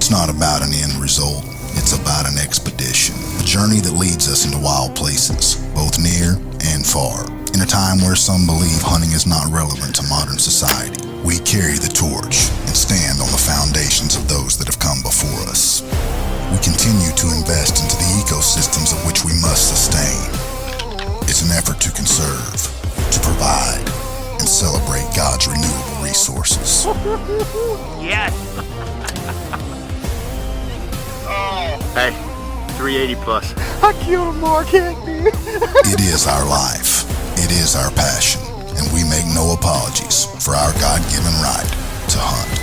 It's not about an end result. It's about an expedition, a journey that leads us into wild places, both near and far. In a time where some believe hunting is not relevant to modern society, we carry the torch and stand on the foundations of those that have come before us. We continue to invest into the ecosystems of which we must sustain. It's an effort to conserve, to provide, and celebrate God's renewable resources. Yes! Hey, 380 plus. I killed a marquette, dude. It is our life. It is our passion. And we make no apologies for our God-given right to hunt.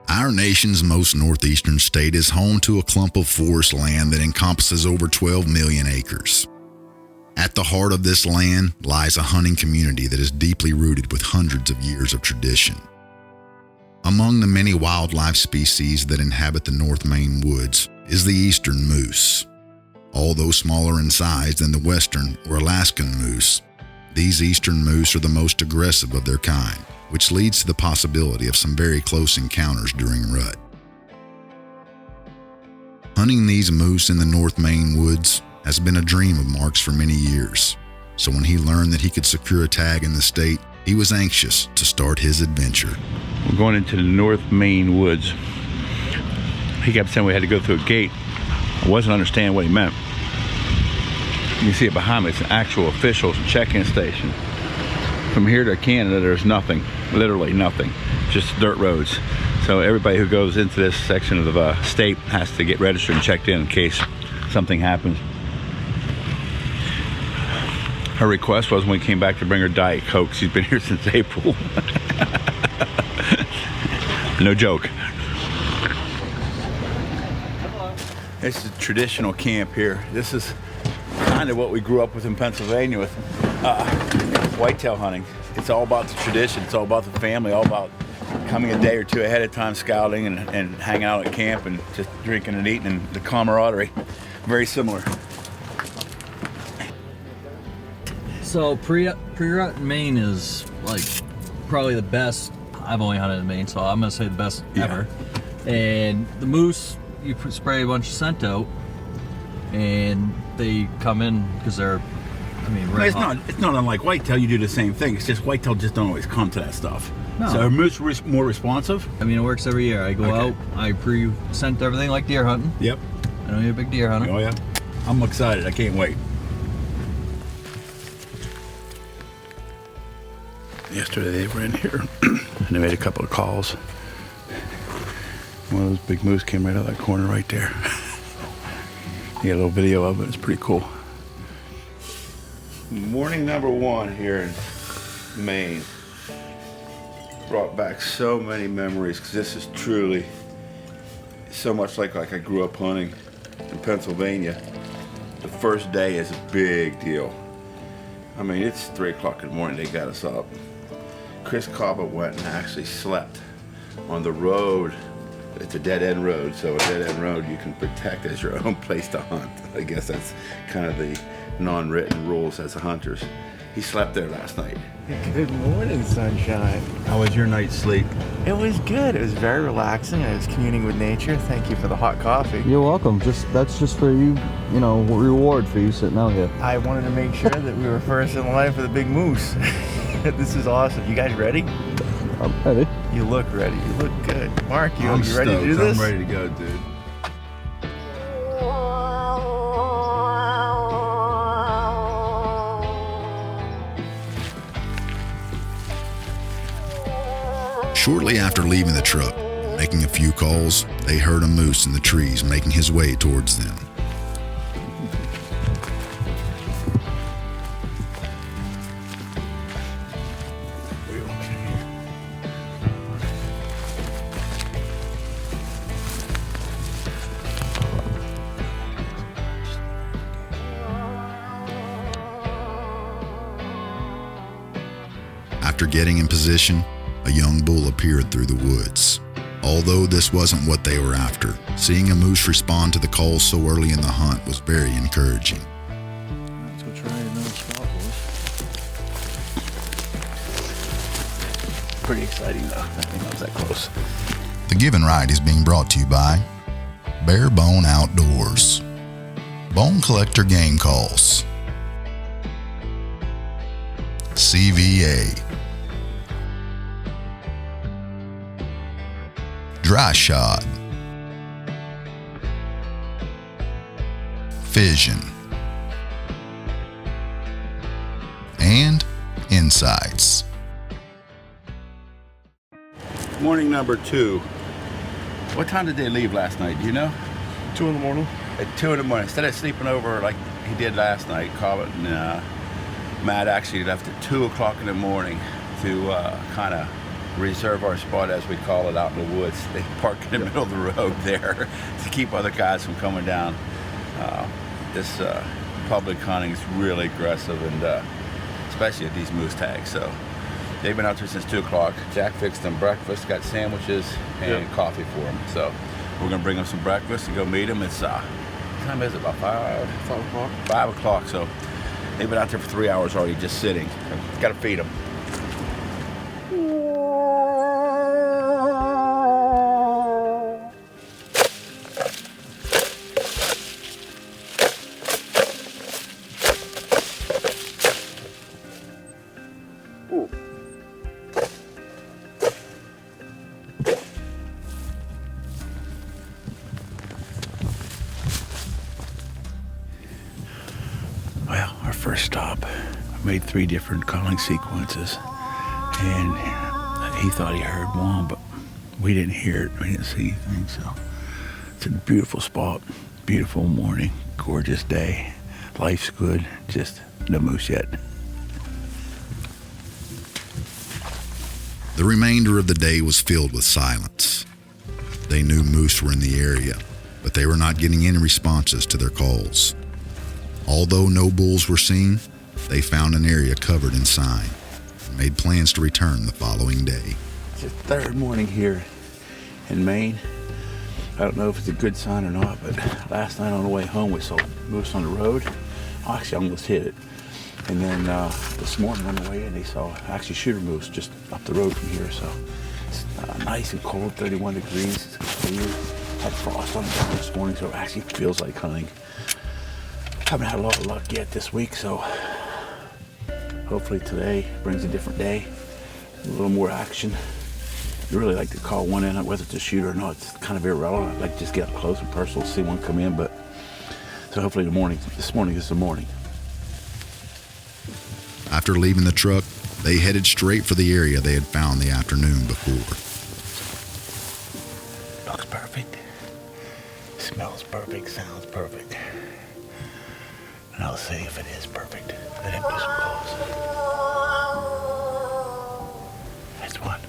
Our nation's most northeastern state is home to a clump of forest land that encompasses over 12 million acres. At the heart of this land lies a hunting community that is deeply rooted with hundreds of years of tradition. Among the many wildlife species that inhabit the North Maine woods is the eastern moose. Although smaller in size than the western or Alaskan moose, these eastern moose are the most aggressive of their kind, which leads to the possibility of some very close encounters during rut. Hunting these moose in the North Maine woods has been a dream of Mark's for many years, so when he learned that he could secure a tag in the state, he was anxious to start his adventure. We're going into the North Maine woods. He kept saying we had to go through a gate. I wasn't understanding what he meant. You can see it behind me. It's an actual official check-in station. From here to Canada, there's nothing, literally nothing, just dirt roads. So everybody who goes into this section of the state has to get registered and checked in case something happens. Her request was when we came back to bring her Diet Coke. She's been here since April. No joke. This is a traditional camp here. This is kind of what we grew up with in Pennsylvania with whitetail hunting. It's all about the tradition. It's all about the family, all about coming a day or two ahead of time scouting and hanging out at camp and just drinking and eating and the camaraderie. Very similar. So pre-rut in Maine is like probably the best. I've only hunted in Maine, so I'm gonna say the best ever. And the moose, you spray a bunch of scent out, and they come in because they're, I mean, it's not unlike whitetail. You do the same thing. It's just whitetail just don't always come to that stuff. No. So are moose more responsive? I mean, it works every year. I go out, I pre-scent everything like deer hunting. Yep. I know you're a big deer hunter. Oh yeah. I'm excited. I can't wait. Yesterday they were in here and they made a couple of calls. One of those big moose came right out of that corner right there. You got a little video of it. It's pretty cool. Morning number one here in Maine. Brought back so many memories because this is truly so much like I grew up hunting in Pennsylvania. The first day is a big deal. I mean, it's 3 o'clock in the morning. They got us up. Chris Caba went and actually slept on the road. It's a dead-end road, so a dead-end road you can protect as your own place to hunt. I guess that's kind of the non-written rules as hunters. He slept there last night. Good morning, sunshine. How was your night's sleep? It was good. It was very relaxing. I was communing with nature. Thank you for the hot coffee. You're welcome. That's just for you, reward for you sitting out here. I wanted to make sure that we were first in line for the big moose. This is awesome. You guys ready? I'm ready. You look ready. You look good. Mark, you ready stoked. to do this? I'm ready to go, dude. Shortly after leaving the truck, making a few calls, they heard a moose in the trees making his way towards them. After getting in position, a young bull appeared through the woods. Although this wasn't what they were after, seeing a moose respond to the call so early in the hunt was very encouraging. Let's go try another spot, boys. pretty exciting though. I think I was that close. The Given Right is being brought to you by Bare Bone Outdoors, Bone Collector Game Calls, CVA, Dry Shot, Fission, and Insights. Morning number 2. What time did they leave last night? Do you know? 2 in the morning. At 2 in the morning. Instead of sleeping over like he did last night, Matt actually left at 2 o'clock in the morning to kind of reserve our spot, as we call it, out in the woods. They park in the middle of the road there to keep other guys from coming down. This public hunting is really aggressive, and especially at these moose tags. So they've been out there since 2 o'clock. Jack fixed them breakfast, got sandwiches and coffee for them. So we're gonna bring them some breakfast and go meet them. It's what time is it? About 5 o'clock. 5 o'clock. So they've been out there for 3 hours already, just sitting. Got to feed them. Well, our first stop, I made 3 different calling sequences, and he thought he heard one, but we didn't hear it. We didn't see anything. So it's a beautiful spot, beautiful morning, gorgeous day. Life's good, just no moose yet. The remainder of the day was filled with silence. They knew moose were in the area, but they were not getting any responses to their calls. Although no bulls were seen, they found an area covered in sign and made plans to return the following day. It's the 3rd morning here in Maine. I don't know if it's a good sign or not, but last night on the way home we saw moose on the road. Actually, I almost hit it. And then this morning on the way in, they saw actually shooter moose just up the road from here. So it's nice and cold, 31 degrees. It's clear. Had frost on the ground this morning, so it actually feels like hunting. Haven't had a lot of luck yet this week, so hopefully today brings a different day, a little more action. I'd really like to call one in, whether it's a shooter or not. It's kind of irrelevant. I'd like to just get up close and personal, see one come in, but so hopefully this morning is the morning. After leaving the truck, they headed straight for the area they had found the afternoon before. Looks perfect, smells perfect, sounds perfect. And I'll see if it is perfect. Let him do some calls. That's one.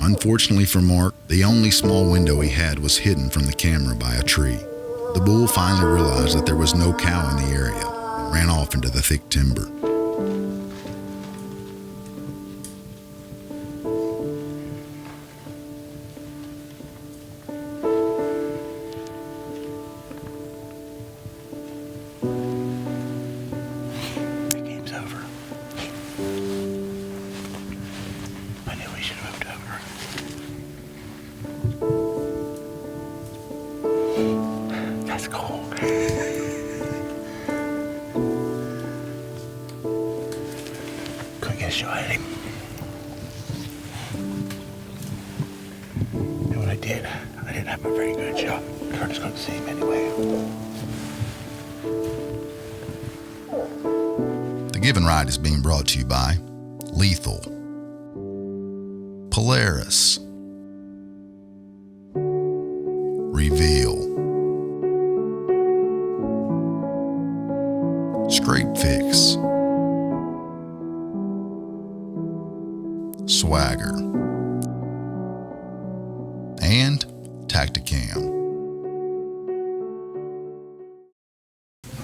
Unfortunately for Mark, the only small window he had was hidden from the camera by a tree. The bull finally realized that there was no cow in the area and ran off into the thick timber. The game's over. I knew we should have moved over. That's cool. Couldn't get a shot at him. And when I did, I didn't have a very good shot. Curtis couldn't see him anyway. The Given Ride is being brought to you by Lethal, Polaris, Reveal, Scrape Fix, Swagger, and Tacticam.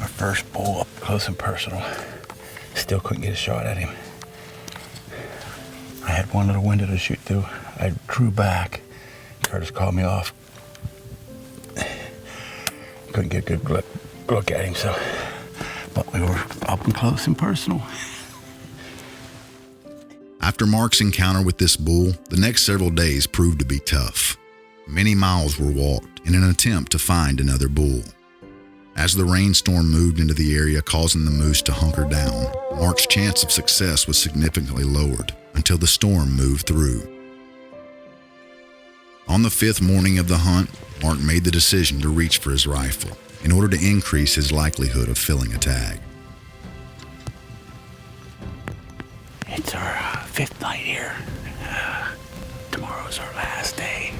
Our first bull up close and personal. Still couldn't get a shot at him. I had one little window to shoot through. I drew back. Curtis called me off. Couldn't get a good look at him, so. But we were up and close and personal. After Mark's encounter with this bull, the next several days proved to be tough. Many miles were walked in an attempt to find another bull. As the rainstorm moved into the area, causing the moose to hunker down, Mark's chance of success was significantly lowered until the storm moved through. On the 5th morning of the hunt, Mark made the decision to reach for his rifle in order to increase his likelihood of filling a tag. It's our 5th night here. Tomorrow's our last day.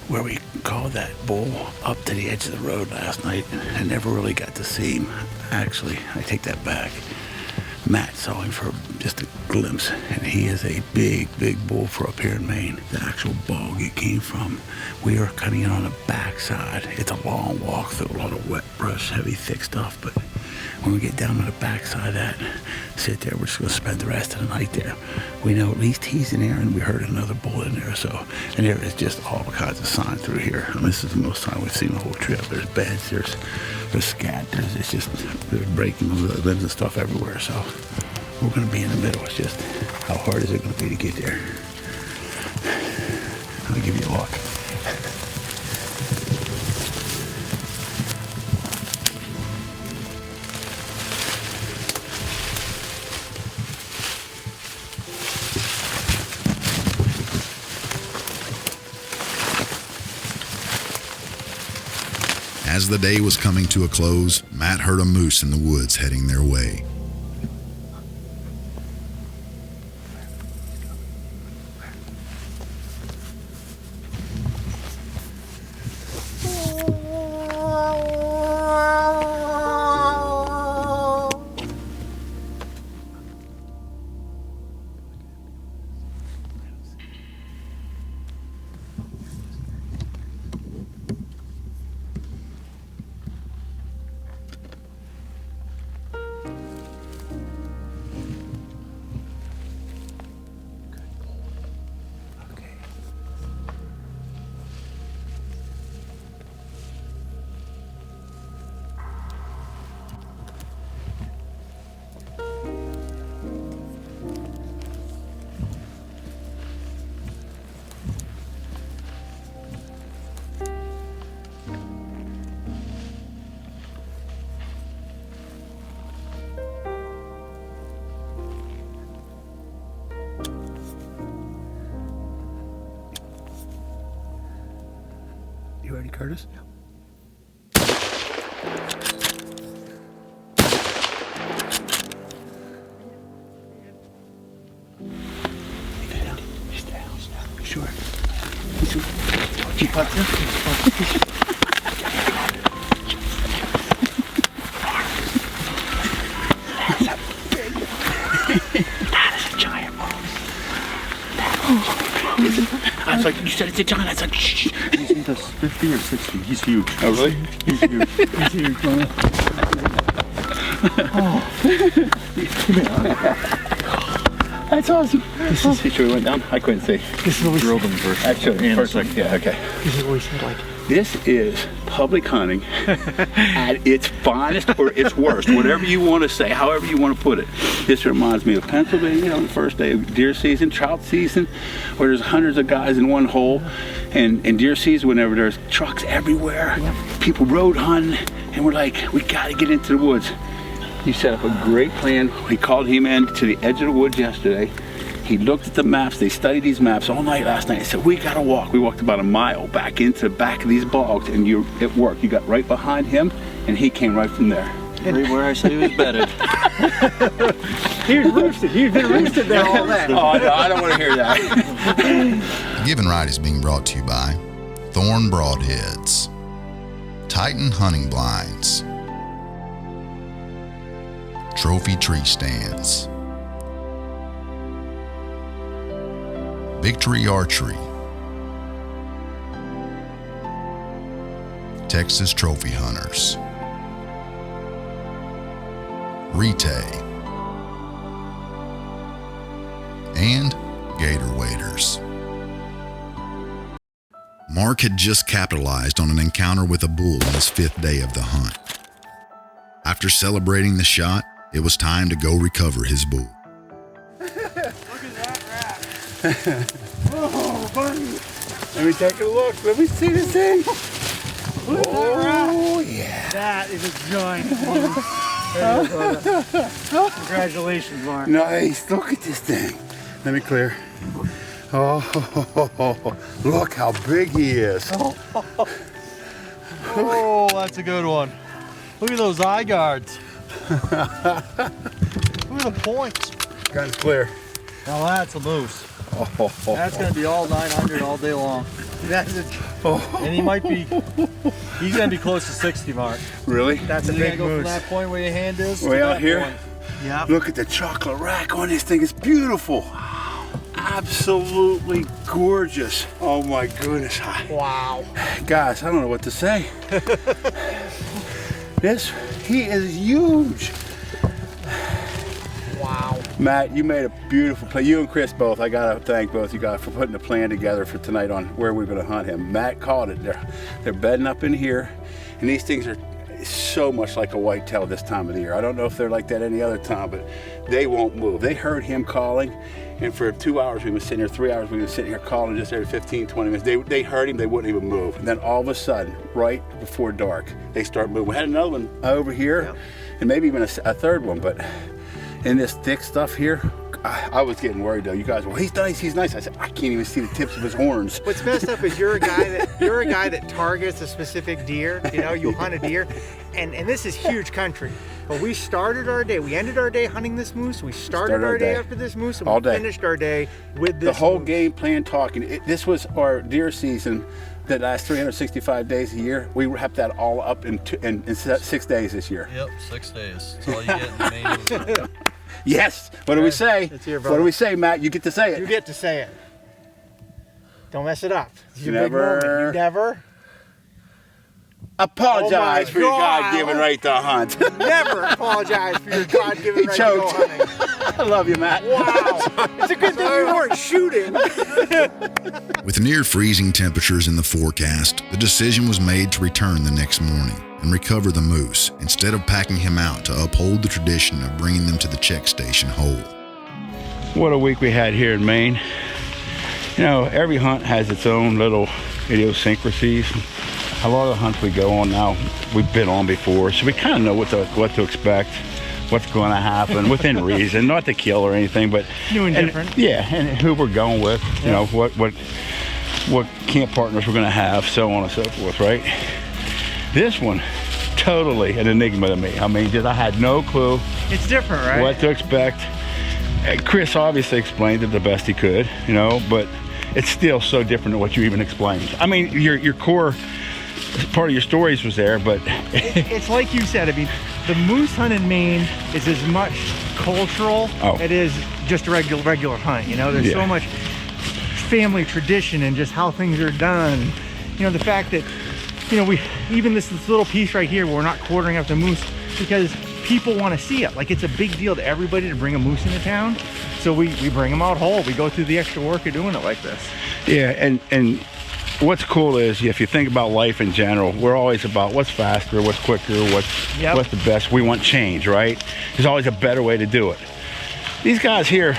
Where we called that bull up to the edge of the road last night and never really got to see him. Actually, I take that back. Matt saw him for just a glimpse, and he is a big, big bull for up here in Maine. The actual bog it came from. We are cutting in on the backside. It's a long walk through a lot of wet brush, heavy, thick stuff, but when we get down to the backside of that, sit there, we're just gonna spend the rest of the night there. We know at least he's in there, and we heard another bull in there, so, and there is just all kinds of sign through here. I mean, this is the most time we've seen the whole trail. There's beds, there's scat, there's breaking limbs and stuff everywhere, so we're gonna be in the middle. It's just, how hard is it gonna be to get there? I'll give you a look. As the day was coming to a close, Matt heard a moose in the woods heading their way. You ready, Curtis? He's down. Sure. Keep up there. That is a giant moose. I was like, you said it's a giant. I was like, shh. He's either 50 or 60. He's huge. Oh, really? He's huge. He's huge, man. That's awesome. This is the we went down. I couldn't see. This is what we Drilled him first. Actually, first look. Yeah, okay. This is what we said, like. This is public hunting at its finest or its worst, whatever you want to say, however you want to put it. This reminds me of Pennsylvania, the first day of deer season, trout season, where there's hundreds of guys in one hole, and deer season, whenever there's trucks everywhere, people road hunting, and we're like, we got to get into the woods. You set up a great plan. We called him in to the edge of the woods yesterday. He looked at the maps. They studied these maps all night last night. He said, we gotta walk. We walked about a mile back into the back of these bogs, and it worked. You got right behind him, and he came right from there. Right where I said he was bedded. He was roosted. He's been roosted there all day. Oh, no, I don't want to hear that. The Given Right is being brought to you by Thorn Broadheads, Titan Hunting Blinds, Trophy Tree Stands, Victory Archery, Texas Trophy Hunters, Retay, and Gator Waders. Mark had just capitalized on an encounter with a bull on his 5th day of the hunt. After celebrating the shot, it was time to go recover his bull. Oh, buddy. Let me take a look. Let me see this thing. Oh, yeah. That is a giant. Congratulations, Mark. Nice. Look at this thing. Let me clear. Oh, look how big he is. Oh, that's a good one. Look at those eye guards. Look at the points. Gun's clear. Now that's a moose. Oh, That's gonna be all 900 all day long. That's a, And he might be, he's gonna be close to 60, Mark. really? that's a You're big gonna go from moose. that point where your hand is Way to out that here? point. Yeah. Look at the chocolate rack on this thing. It's beautiful. Absolutely gorgeous. Oh my goodness. Wow. Guys, I don't know what to say. He is huge. Wow. Matt, you made a beautiful play. You and Chris both. I gotta thank both you guys for putting the plan together for tonight on where we're gonna hunt him. Matt called it. They're bedding up in here, and these things are so much like a whitetail this time of the year. I don't know if they're like that any other time, but they won't move. They heard him calling, and for 2 hours we've been sitting here, 3 hours we've been sitting here calling just every 15, 20 minutes. They heard him, they wouldn't even move. And then all of a sudden, right before dark, they start moving. We had another one over here, and maybe even a third one, but in this thick stuff here, I was getting worried though. You guys, well, he's nice, he's nice. I said, I can't even see the tips of his horns. What's messed up is you're a guy that targets a specific deer. You know, you hunt a deer, and this is huge country. But we started our day. We ended our day hunting this moose. We started our day after this moose, and All we day. finished our day with this. The whole moose. game plan talking. This was our deer season that lasts 365 days a year. We wrapped that all up in 6 days this year. Yep, 6 days. That's all you get in the Maine. Yes. What do we say? It's your What brother. do we say, Matt? You get to say it. You get to say it. Don't mess it up. It's your Never- big moment. You never, Apologize Oh my for your God. God-given right to hunt. never apologize for your God-given He right to go choked. hunting. I love you, Matt. Wow. It's a good thing you weren't shooting. With near freezing temperatures in the forecast, the decision was made to return the next morning and recover the moose instead of packing him out to uphold the tradition of bringing them to the check station whole. What a week we had here in Maine. You know, every hunt has its own little idiosyncrasies. A lot of the hunts we go on now, we've been on before, so we kind of know what to expect, what's going to happen within reason, not to kill or anything, but New and different. Yeah, and who we're going with, you know, what camp partners we're going to have, so on and so forth, right? This one, totally an enigma to me. I mean, I had no clue It's different, right? what to expect. Chris obviously explained it the best he could, you know, but it's still so different than what you even explained. I mean, your core part of your stories was there, but It's like you said. I mean, the moose hunt in Maine is as much cultural Oh. it is just a regular hunt. You know, there's Yeah. so much family tradition and just how things are done. You know, the fact that, you know, we even this little piece right here where we're not quartering up the moose because people want to see it. Like, it's a big deal to everybody to bring a moose into town. So we bring them out whole. We go through the extra work of doing it like this. Yeah, and what's cool is if you think about life in general, we're always about what's faster, what's quicker, what's the best. We want change, right? There's always a better way to do it. These guys here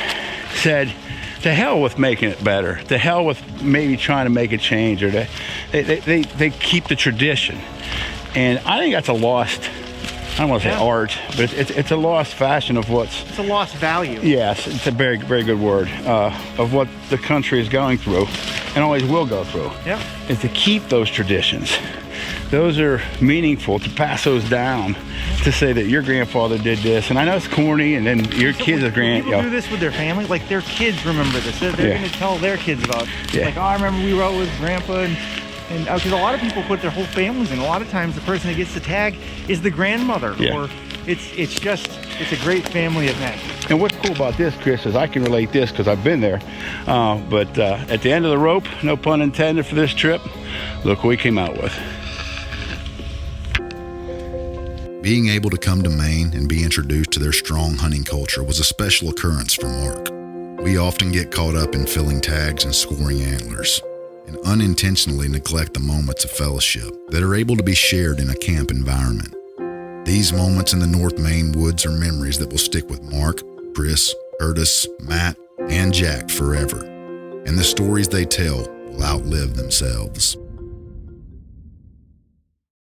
said, to hell with making it better. To hell with maybe trying to make a change, or they keep the tradition. And I think that's a lost, I don't want to say art, but it's a lost fashion of what's... It's a lost value. Yes, it's a very, very good word, of what the country is going through, and always will go through. Yeah. Is to keep those traditions. Those are meaningful, to pass those down, to say that your grandfather did this. And I know it's corny, and then your kids are people do this with their family, like their kids remember this. They're going to tell their kids about it. Like, oh, I remember we rode with grandpa, and because a lot of people put their whole families in. A lot of times the person that gets the tag is the grandmother, or it's a great family event. And what's cool about this, Chris, is I can relate this because I've been there. But at the end of the rope, no pun intended for this trip, look what we came out with. Being able to come to Maine and be introduced to their strong hunting culture was a special occurrence for Mark. We often get caught up in filling tags and scoring antlers, and unintentionally neglect the moments of fellowship that are able to be shared in a camp environment. These moments in the North Maine woods are memories that will stick with Mark, Chris, Curtis, Matt, and Jack forever, and the stories they tell will outlive themselves.